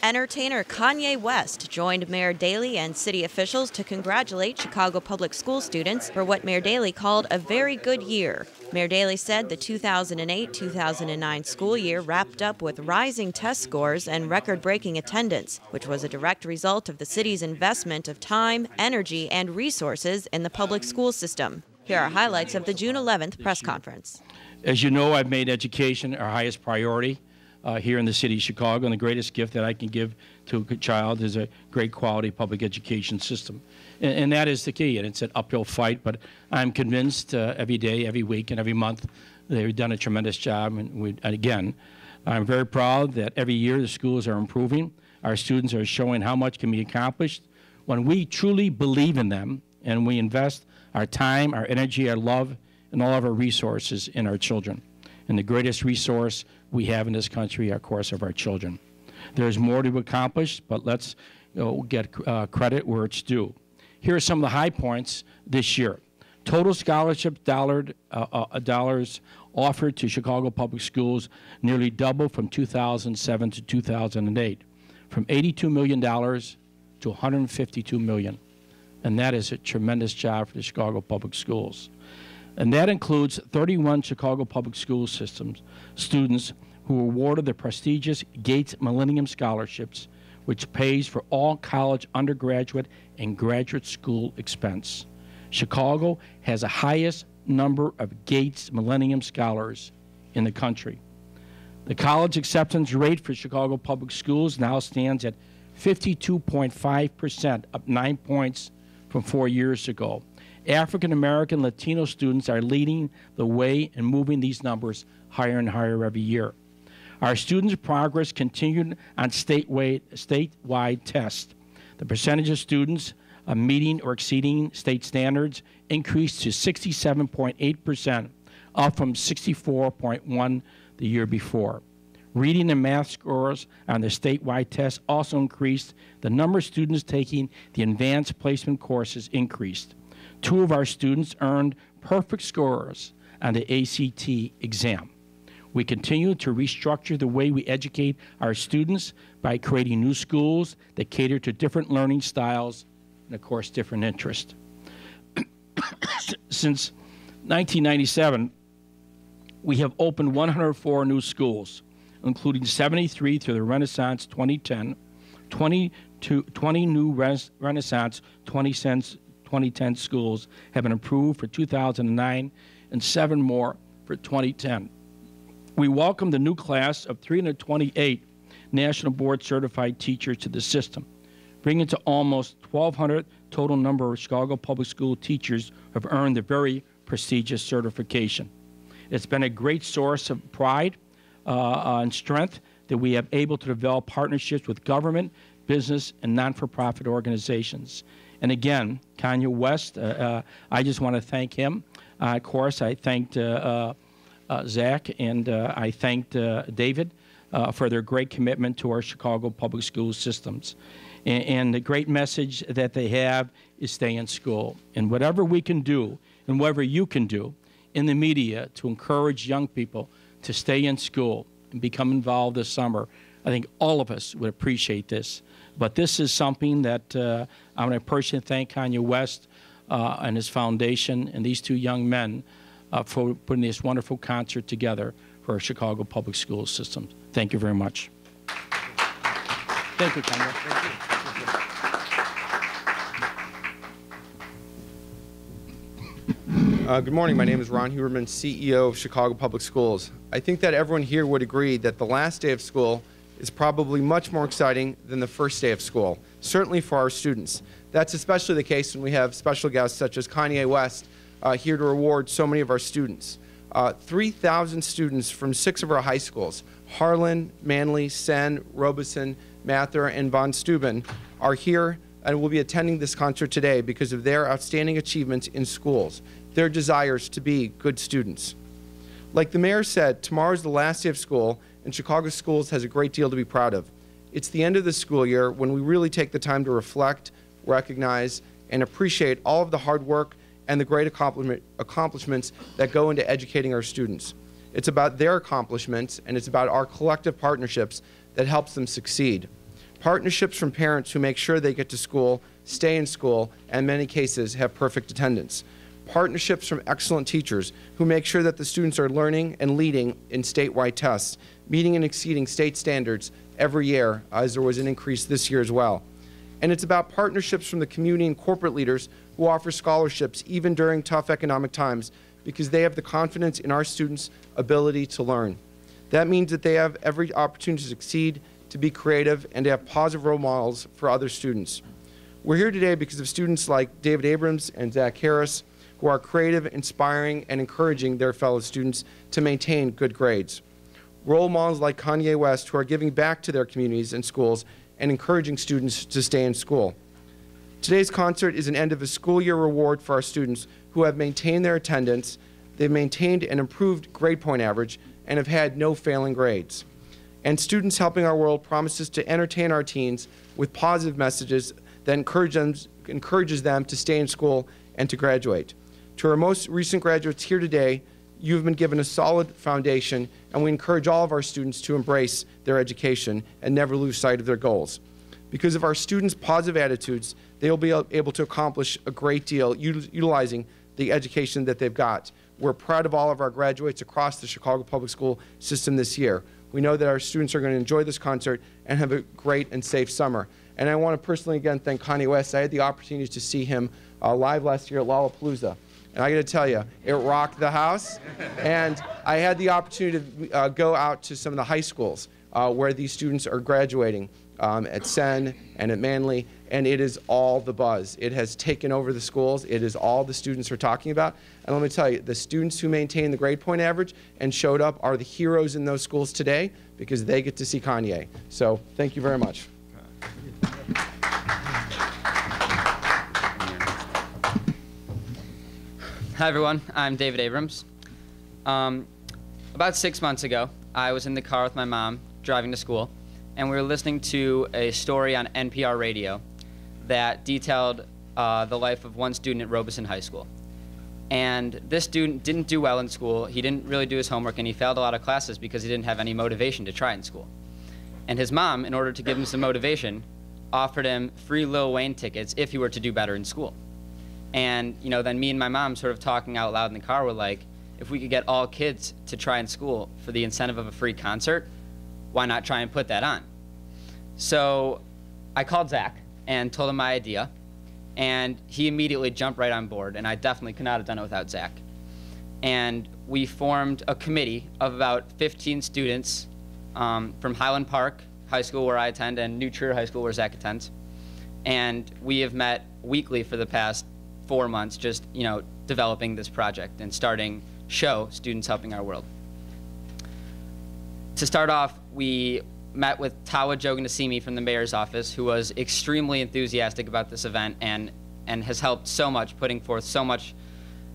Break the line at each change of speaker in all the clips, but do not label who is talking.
Entertainer Kanye West joined Mayor Daley and city officials to congratulate Chicago public school students for what Mayor Daley called a very good year. Mayor Daley said the 2008-2009 school year wrapped up with rising test scores and record-breaking attendance, which was a direct result of the city's investment of time, energy, and resources in the public school system. Here are highlights of the June 11th press conference.
As you know, I've made education our highest priority here in the city of Chicago, and the greatest gift that I can give to a child is a great quality public education system. And that is the key, and it's an uphill fight, but I'm convinced every day, every week, and every month they've done a tremendous job. And again, I'm very proud that every year the schools are improving. Our students are showing how much can be accomplished when we truly believe in them and we invest our time, our energy, our love, and all of our resources in our children. And the greatest resource we have in this country, of course, of our children. There's more to accomplish, but let's get credit where it's due. Here are some of the high points this year. Total scholarship dollars offered to Chicago public schools nearly doubled from 2007 to 2008, from $82 million to $152 million. And that is a tremendous job for the Chicago public schools. And that includes 31 Chicago public school systems students who were awarded the prestigious Gates Millennium Scholarships, which pays for all college, undergraduate, and graduate school expense. Chicago has the highest number of Gates Millennium Scholars in the country. The college acceptance rate for Chicago public schools now stands at 52.5%, up 9 points from 4 years ago. African American Latino students are leading the way and moving these numbers higher and higher every year. Our students' progress continued on statewide tests. The percentage of students meeting or exceeding state standards increased to 67.8%, up from 64.1% the year before. Reading and math scores on the statewide test also increased. The number of students taking the advanced placement courses increased. 2 of our students earned perfect scores on the ACT exam. We continue to restructure the way we educate our students by creating new schools that cater to different learning styles and, of course, different interests. Since 1997, we have opened 104 new schools, including 73 through the Renaissance 2010, 20 new Renaissance 2010 schools have been approved for 2009, and 7 more for 2010. We welcome the new class of 328 National Board Certified teachers to the system, bringing to almost 1,200 total number of Chicago Public School teachers who have earned the very prestigious certification. It's been a great source of pride and strength that we have able to develop partnerships with government, business, and non-for-profit organizations. And again, Kanye West, I just want to thank him. Of course, I thanked Zach and I thanked David for their great commitment to our Chicago public school systems. And the great message that they have is stay in school. And whatever we can do, and whatever you can do in the media to encourage young people to stay in school and become involved this summer, I think all of us would appreciate this. But this is something that I want to personally thank Kanye West and his foundation and these 2 young men for putting this wonderful concert together for our Chicago public school system. Thank you very much. Thank you, Kanye. Thank you.
Good morning. My name is Ron Huberman, CEO of Chicago Public Schools. I think that everyone here would agree that the last day of school is probably much more exciting than the first day of school, certainly for our students. That's especially the case when we have special guests such as Kanye West here to reward so many of our students. 3,000 students from 6 of our high schools, Harlan, Manly, Senn, Robeson, Mather, and Von Steuben, are here and will be attending this concert today because of their outstanding achievements in schools, their desires to be good students. Like the mayor said, tomorrow is the last day of school, and Chicago Schools has a great deal to be proud of. It's the end of the school year when we really take the time to reflect, recognize, and appreciate all of the hard work and the great accomplishments that go into educating our students. It's about their accomplishments, and it's about our collective partnerships that helps them succeed. Partnerships from parents who make sure they get to school, stay in school, and in many cases have perfect attendance. Partnerships from excellent teachers who make sure that the students are learning and leading in statewide tests, meeting and exceeding state standards every year, as there was an increase this year as well. And it's about partnerships from the community and corporate leaders who offer scholarships even during tough economic times because they have the confidence in our students' ability to learn. That means that they have every opportunity to succeed, to be creative, and to have positive role models for other students. We're here today because of students like David Abrams and Zach Harris, who are creative, inspiring, and encouraging their fellow students to maintain good grades. Role models like Kanye West, who are giving back to their communities and schools and encouraging students to stay in school. Today's concert is an end of a school year reward for our students who have maintained their attendance, they've maintained an improved grade point average, and have had no failing grades. And Students Helping Our World promises to entertain our teens with positive messages that encourages them to stay in school and to graduate. To our most recent graduates here today, you've been given a solid foundation, and we encourage all of our students to embrace their education and never lose sight of their goals. Because of our students' positive attitudes, they will be able to accomplish a great deal utilizing the education that they've got. We're proud of all of our graduates across the Chicago Public School system this year. We know that our students are going to enjoy this concert and have a great and safe summer. And I want to personally again thank Kanye West. I had the opportunity to see him live last year at Lollapalooza. And I got to tell you, it rocked the house. And I had the opportunity to go out to some of the high schools where these students are graduating at Senn and at Manly, and it is all the buzz. It has taken over the schools. It is all the students are talking about. And let me tell you, the students who maintain the grade point average and showed up are the heroes in those schools today because they get to see Kanye. So thank you very much.
Hi everyone, I'm David Abrams. About 6 months ago, I was in the car with my mom driving to school, and we were listening to a story on NPR radio that detailed the life of one student at Robeson High School. And this student didn't do well in school, he didn't really do his homework, and he failed a lot of classes because he didn't have any motivation to try in school. And his mom, in order to give him some motivation, offered him free Lil Wayne tickets if he were to do better in school. And then me and my mom sort of talking out loud in the car were like, if we could get all kids to try in school for the incentive of a free concert, why not try and put that on? So I called Zach and told him my idea, and he immediately jumped right on board, and I definitely could not have done it without Zach. And we formed a committee of about 15 students from Highland Park High School, where I attend, and New Trier High School, where Zach attends. And we have met weekly for the past 4 months, just developing this project and starting show Students Helping Our World. To start off, we met with Tawa Joganasimi from the mayor's office, who was extremely enthusiastic about this event and has helped so much, putting forth so much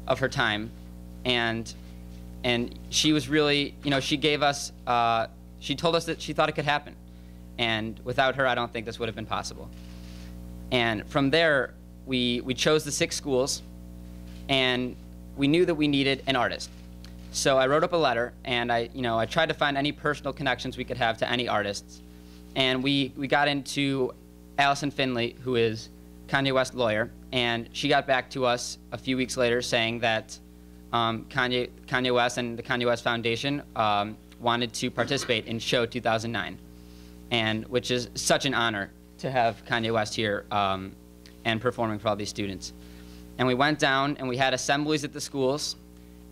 of her time. And she was really, she gave us, she told us that she thought it could happen. And without her, I don't think this would have been possible. And from there, we chose the 6 schools, and we knew that we needed an artist. So I wrote up a letter, and I tried to find any personal connections we could have to any artists. And we got into Allison Finley, who is Kanye West's lawyer, and she got back to us a few weeks later saying that Kanye West and the Kanye West Foundation wanted to participate in Show 2009, and which is such an honor to have Kanye West here and performing for all these students. And we went down and we had assemblies at the schools,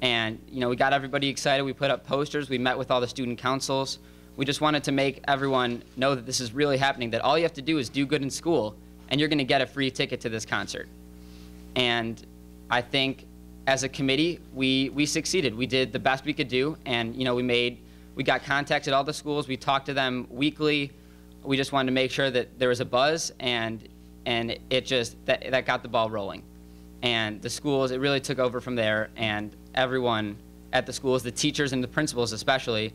and we got everybody excited. We put up posters, we met with all the student councils. We just wanted to make everyone know that this is really happening, that all you have to do is do good in school and you're gonna get a free ticket to this concert. And I think as a committee, we succeeded. We did the best we could do, and we got contacts at all the schools, we talked to them weekly. We just wanted to make sure that there was a buzz, and it just, that got the ball rolling. And the schools, it really took over from there, and everyone at the schools, the teachers and the principals especially,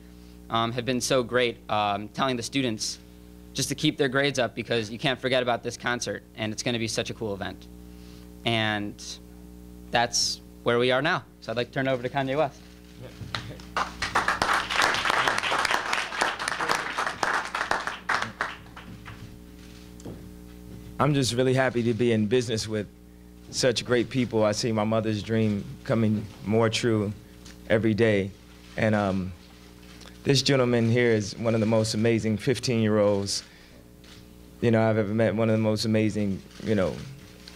have been so great telling the students just to keep their grades up, because you can't forget about this concert, and it's going to be such a cool event. And that's where we are now. So I'd like to turn it over to Kanye West.
I'm just really happy to be in business with such great people. I see my mother's dream coming more true every day. And this gentleman here is one of the most amazing 15-year-olds, I've ever met. One of the most amazing,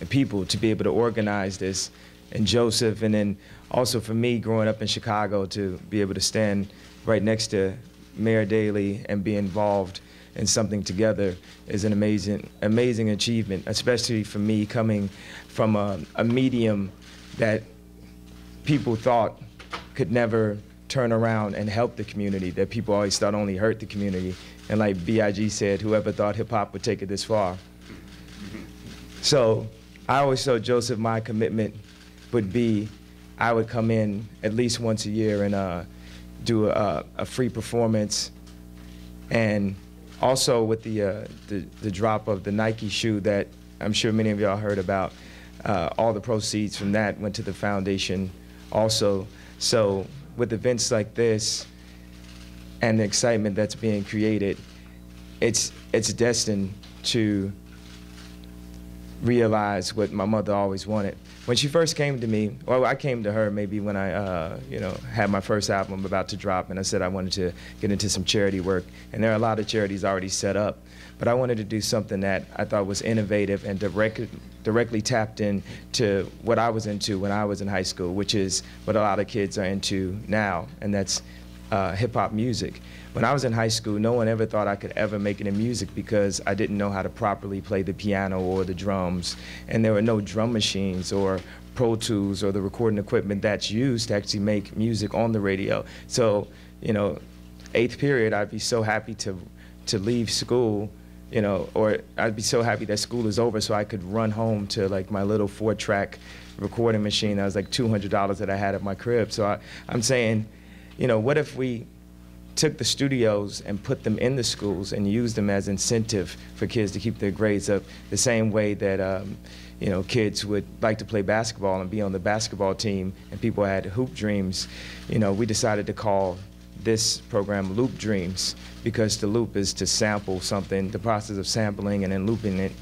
people to be able to organize this. And Joseph, and then also for me, growing up in Chicago, to be able to stand right next to Mayor Daley and be involved in something together is an amazing achievement, especially for me coming from a medium that people thought could never turn around and help the community, that people always thought only hurt the community. And like B.I.G. said, whoever thought hip-hop would take it this far. So I always told Joseph my commitment would be I would come in at least once a year and do a free performance. And also with the drop of the Nike shoe that I'm sure many of y'all heard about, all the proceeds from that went to the foundation also. So with events like this and the excitement that's being created, it's destined to realize what my mother always wanted. When she first came to me, well, I came to her maybe when I, had my first album about to drop, and I said I wanted to get into some charity work. And there are a lot of charities already set up, but I wanted to do something that I thought was innovative and directly tapped into what I was into when I was in high school, which is what a lot of kids are into now, and that's hip-hop music. When I was in high school, no one ever thought I could ever make it in music because I didn't know how to properly play the piano or the drums, and there were no drum machines or Pro Tools or the recording equipment that's used to actually make music on the radio. So, 8th period, I'd be so happy to leave school, or I'd be so happy that school is over so I could run home to like my little 4-track recording machine that was like $200 that I had at my crib. So I'm saying, what if we took the studios and put them in the schools and used them as incentive for kids to keep their grades up, the same way that kids would like to play basketball and be on the basketball team, and people had hoop dreams. We decided to call this program Loop Dreams, because the loop is to sample something, the process of sampling and then looping it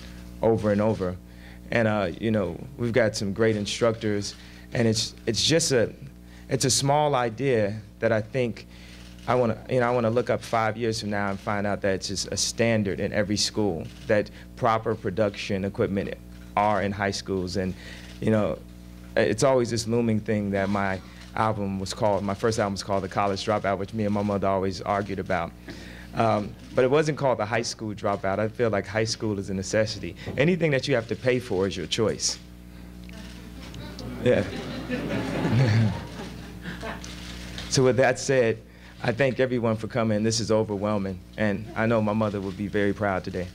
over and over. And we've got some great instructors, and it's a small idea that I think I want to look up 5 years from now and find out that it's just a standard in every school, that proper production equipment are in high schools. And it's always this looming thing that my first album was called The College Dropout, which me and my mother always argued about. But it wasn't called The High School Dropout. I feel like high school is a necessity. Anything that you have to pay for is your choice. Yeah. So with that said, I thank everyone for coming. This is overwhelming, and I know my mother would be very proud today.